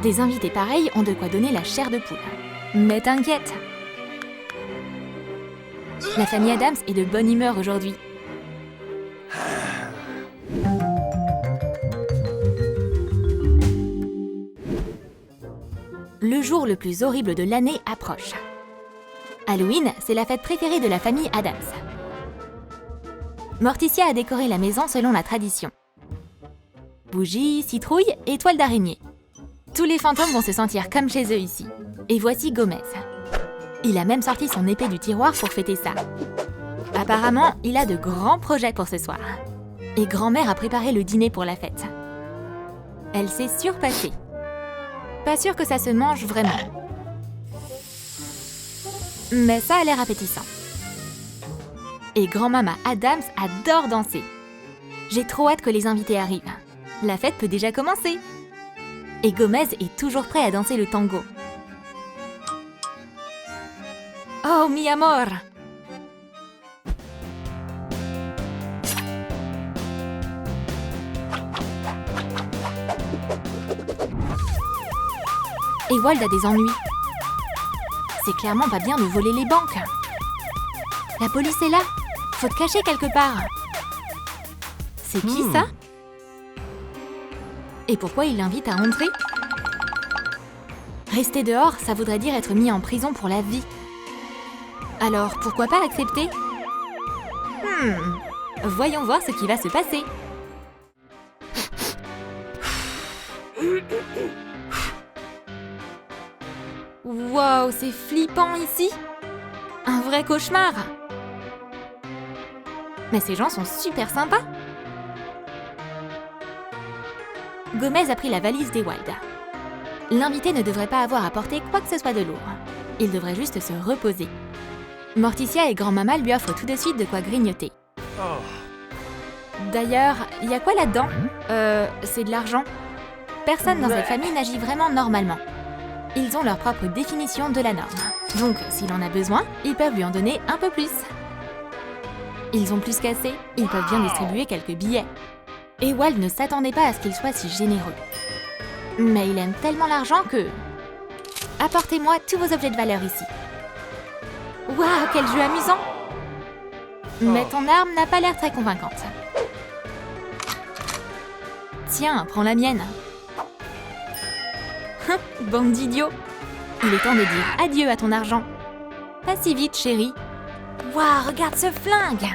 Des invités pareils ont de quoi donner la chair de poule. Mais t'inquiète, la famille Addams est de bonne humeur aujourd'hui. Le jour le plus horrible de l'année approche. Halloween, c'est la fête préférée de la famille Addams. Morticia a décoré la maison selon la tradition. Bougies, citrouilles et toiles d'araignée. Tous les fantômes vont se sentir comme chez eux ici. Et voici Gomez. Il a même sorti son épée du tiroir pour fêter ça. Apparemment, il a de grands projets pour ce soir. Et grand-mère a préparé le dîner pour la fête. Elle s'est surpassée. Pas sûr que ça se mange vraiment. Mais ça a l'air appétissant. Et grand-maman Addams adore danser. J'ai trop hâte que les invités arrivent. La fête peut déjà commencer. Et Gomez est toujours prêt à danser le tango. Oh, mi amor! Ewald a des ennuis. C'est clairement pas bien de voler les banques. La police est là. Faut te cacher quelque part. C'est qui ça? Et pourquoi il l'invite à entrer? Rester dehors, ça voudrait dire être mis en prison pour la vie. Alors, pourquoi pas accepter? Voyons voir ce qui va se passer. Wow, c'est flippant ici. Un vrai cauchemar. Mais ces gens sont super sympas. Gomez a pris la valise d'Ewald. L'invité ne devrait pas avoir à porter quoi que ce soit de lourd. Il devrait juste se reposer. Morticia et grand-maman lui offrent tout de suite de quoi grignoter. D'ailleurs, il y a quoi là-dedans? C'est de l'argent. Personne dans cette famille n'agit vraiment normalement. Ils ont leur propre définition de la norme. Donc, s'il en a besoin, ils peuvent lui en donner un peu plus. Ils ont plus qu'assez, ils peuvent bien distribuer quelques billets. Ewald ne s'attendait pas à ce qu'il soit si généreux. Mais il aime tellement l'argent que... Apportez-moi tous vos objets de valeur ici. Waouh, quel jeu amusant! Mais ton arme n'a pas l'air très convaincante. Tiens, prends la mienne. Bande d'idiots. Il est temps de dire adieu à ton argent. Pas si vite, chérie. Waouh, regarde ce flingue!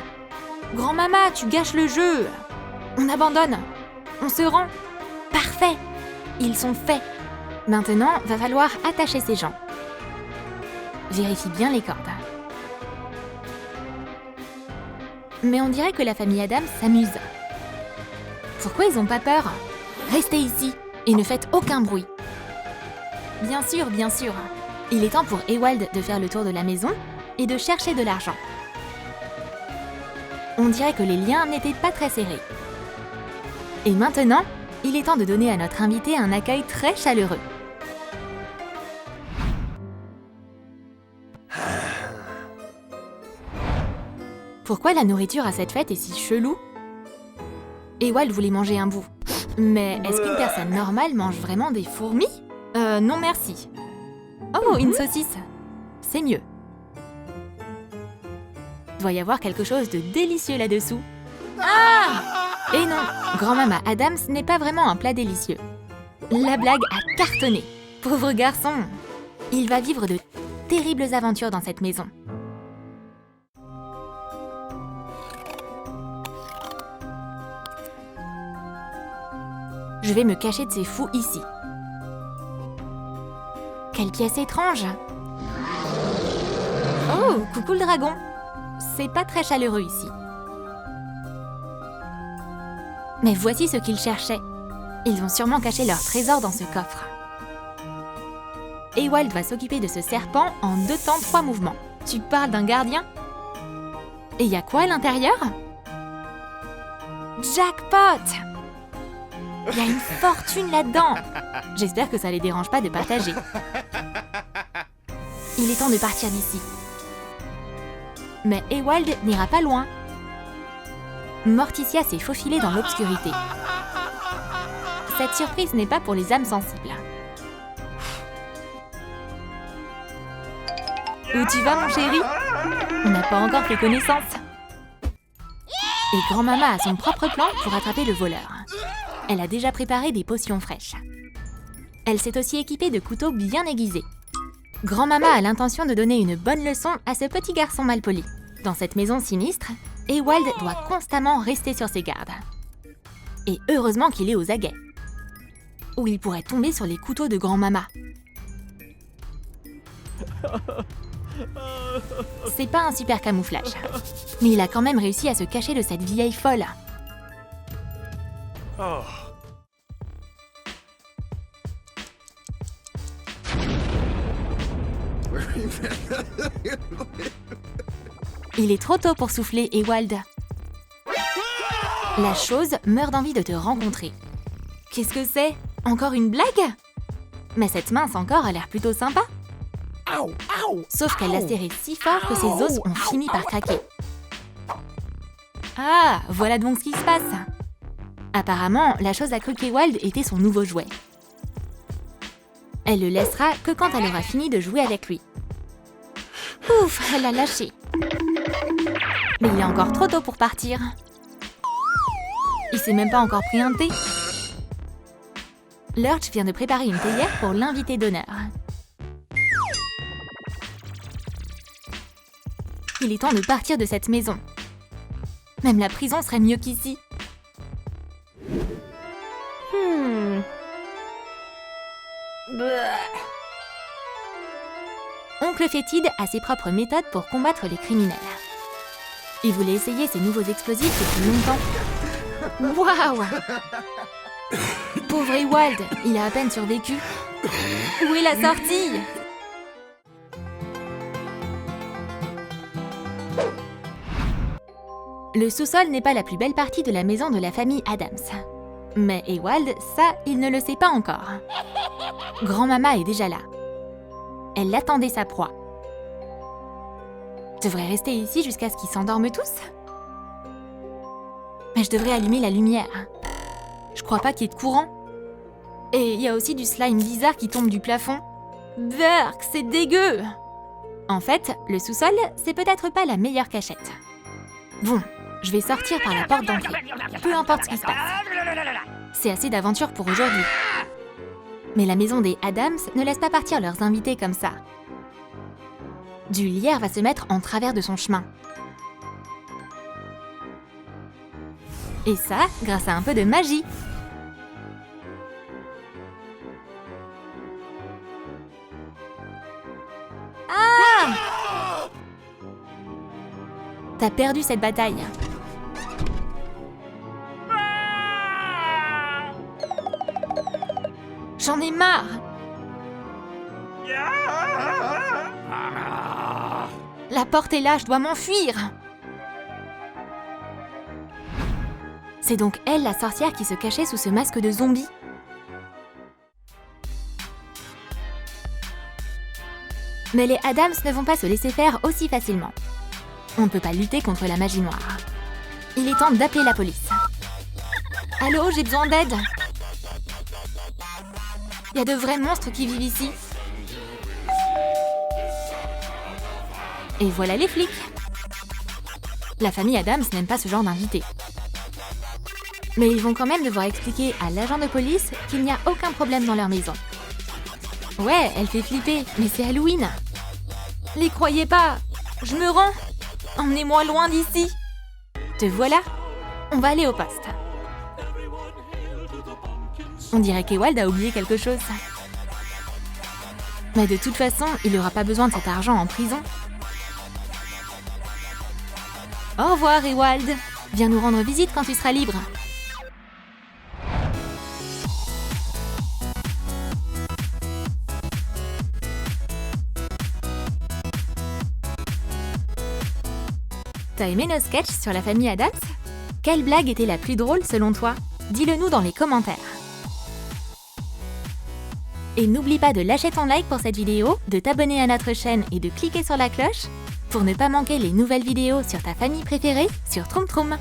Grand-maman, tu gâches le jeu. On abandonne. On se rend. Parfait. Ils sont faits. Maintenant, va falloir attacher ces gens. Vérifie bien les cordes. Mais on dirait que la famille Addams s'amuse. Pourquoi ils n'ont pas peur? Restez ici et ne faites aucun bruit. Bien sûr, bien sûr. Il est temps pour Ewald de faire le tour de la maison et de chercher de l'argent. On dirait que les liens n'étaient pas très serrés. Et maintenant, il est temps de donner à notre invité un accueil très chaleureux. Pourquoi la nourriture à cette fête est si chelou? Ewald voulait manger un bout. Mais est-ce qu'une personne normale mange vraiment des fourmis? Non merci. Oh, une saucisse. C'est mieux. Doit y avoir quelque chose de délicieux là-dessous. Ah! Et non, grand-maman Addams n'est pas vraiment un plat délicieux. La blague a cartonné. Pauvre garçon. Il va vivre de terribles aventures dans cette maison. Je vais me cacher de ces fous ici. Quelle pièce étrange! Oh, coucou le dragon! C'est pas très chaleureux ici. Mais voici ce qu'ils cherchaient. Ils vont sûrement cacher leur trésor dans ce coffre. Ewald va s'occuper de ce serpent en 2 temps 3 mouvements. Tu parles d'un gardien? Et y a quoi à l'intérieur? Jackpot! Il y a une fortune là-dedans. J'espère que ça les dérange pas de partager. Il est temps de partir d'ici. Mais Ewald n'ira pas loin. Morticia s'est faufilée dans l'obscurité. Cette surprise n'est pas pour les âmes sensibles. Où tu vas, mon chéri? On n'a pas encore fait connaissance. Et grand-maman a son propre plan pour attraper le voleur. Elle a déjà préparé des potions fraîches. Elle s'est aussi équipée de couteaux bien aiguisés. Grand-maman a l'intention de donner une bonne leçon à ce petit garçon malpoli. Dans cette maison sinistre, Ewald doit constamment rester sur ses gardes. Et heureusement qu'il est aux aguets. Ou il pourrait tomber sur les couteaux de grand-maman. C'est pas un super camouflage. Mais il a quand même réussi à se cacher de cette vieille folle. Il est trop tôt pour souffler, Ewald. La chose meurt d'envie de te rencontrer. Qu'est-ce que c'est? Encore une blague? Mais cette mince encore a l'air plutôt sympa. Sauf qu'elle l'a serré si fort que ses os ont fini par craquer. Ah, voilà donc ce qui se passe. Apparemment, la chose a cru qu'Ewald était son nouveau jouet. Elle le laissera que quand elle aura fini de jouer avec lui. Ouf, elle l'a lâché. Mais il est encore trop tôt pour partir. Il s'est même pas encore pris un thé. Lurch vient de préparer une théière pour l'invité d'honneur. Il est temps de partir de cette maison. Même la prison serait mieux qu'ici. Oncle Fétide a ses propres méthodes pour combattre les criminels. Il voulait essayer ses nouveaux explosifs depuis longtemps. Waouh! Pauvre Ewald, il a à peine survécu. Où est la sortie? Le sous-sol n'est pas la plus belle partie de la maison de la famille Addams. Mais Ewald, ça, il ne le sait pas encore. Grand-maman est déjà là. Elle attendait sa proie. Je devrais rester ici jusqu'à ce qu'ils s'endorment tous. Mais je devrais allumer la lumière. Je crois pas qu'il y ait de courant. Et il y a aussi du slime bizarre qui tombe du plafond. Berk, c'est dégueu! En fait, le sous-sol, c'est peut-être pas la meilleure cachette. Bon, je vais sortir par la porte d'entrée. Peu importe ce qui se passe. C'est assez d'aventure pour aujourd'hui. Mais la maison des Addams ne laisse pas partir leurs invités comme ça. Du lierre va se mettre en travers de son chemin. Et ça, grâce à un peu de magie. Ah! T'as perdu cette bataille. J'en ai marre. La porte est là, je dois m'enfuir. C'est donc elle, la sorcière, qui se cachait sous ce masque de zombie. Mais les Addams ne vont pas se laisser faire aussi facilement. On ne peut pas lutter contre la magie noire. Il est temps d'appeler la police. Allô, j'ai besoin d'aide. Il y a de vrais monstres qui vivent ici. Et voilà les flics. La famille Addams n'aime pas ce genre d'invité. Mais ils vont quand même devoir expliquer à l'agent de police qu'il n'y a aucun problème dans leur maison. Ouais, elle fait flipper, mais c'est Halloween. Les croyez pas. Je me rends. Emmenez-moi loin d'ici. Te voilà. On va aller au poste. On dirait qu'Ewald a oublié quelque chose. Mais de toute façon, il n'aura pas besoin de cet argent en prison. Au revoir, Ewald. Viens nous rendre visite quand tu seras libre. T'as aimé nos sketchs sur la famille Addams? Quelle blague était la plus drôle selon toi? Dis-le nous dans les commentaires. Et n'oublie pas de lâcher ton like pour cette vidéo, de t'abonner à notre chaîne et de cliquer sur la cloche pour ne pas manquer les nouvelles vidéos sur ta famille préférée sur Troom Troom.